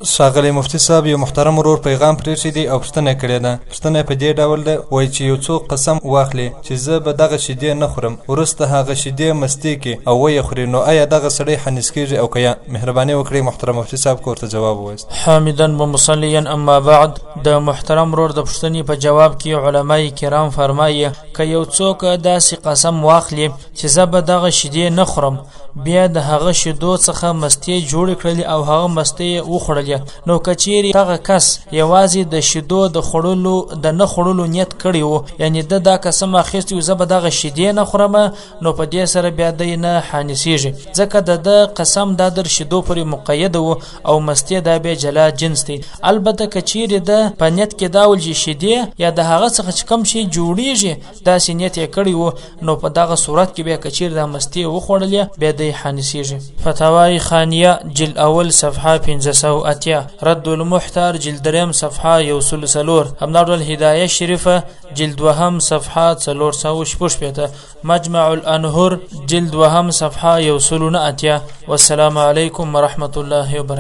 ښاغلی مفتي صاحب یو محترم ورور پیغام پرېښی دی او پوښتنه کړې ده. پوښتنه په دې ډول ده، وایي چې یو څوک قسم واخلي چې زه به دغه شیدې نه خورم، وروسته هغه شیدې مستې کې او ویې خوري، نو آیا دغه سړی حنیس کېږي او که یا؟ مهرباني وکړئ محترم مفتي صاحب که ورته جواب ووایاست. حامدا و مصلیا اما بعد. د محترم ورور د پوښتنې په جواب کې علمای کرام فرمایي که یو څوک داسې قسم واخلي چې زه به دغه شیدې نه خورم، بیا د هغه شیدو څخه مستې جوړې کړلې او هغه مستې یې وخوړلې، نو که چیرې هغه کس یوازې د شیدو د نه خوړلو نیت کړی و، یعنې ده دا قسم اخیستی و زه به دغه شیدې نه خورم، نو په دې سره بیا دی نه حانثېږي، ځکه د ده قسم دا در شیدو پورې مقید و او مستې دا بیا جلا جنس دی. البته که چیرې ده په نیت کې دا ول چې شیدې یا د هغه څخه چې کوم شی جوړیږي داسې نیت یې کړی و، نو په دغه صورت کې بیا که چیرې دا مستې وخوړلې بیا دی حانثېږي. فتاوای خانیه جلد اول صفحه 580، رد المحتار جلد دریم صفحه 104، همدا ډول هدایه شریفه جلد دوهم صفحه 466، مجمع الانهر جلد دوهم صفحه 180. والسلام علیکم ورحمة الله وبرکاته.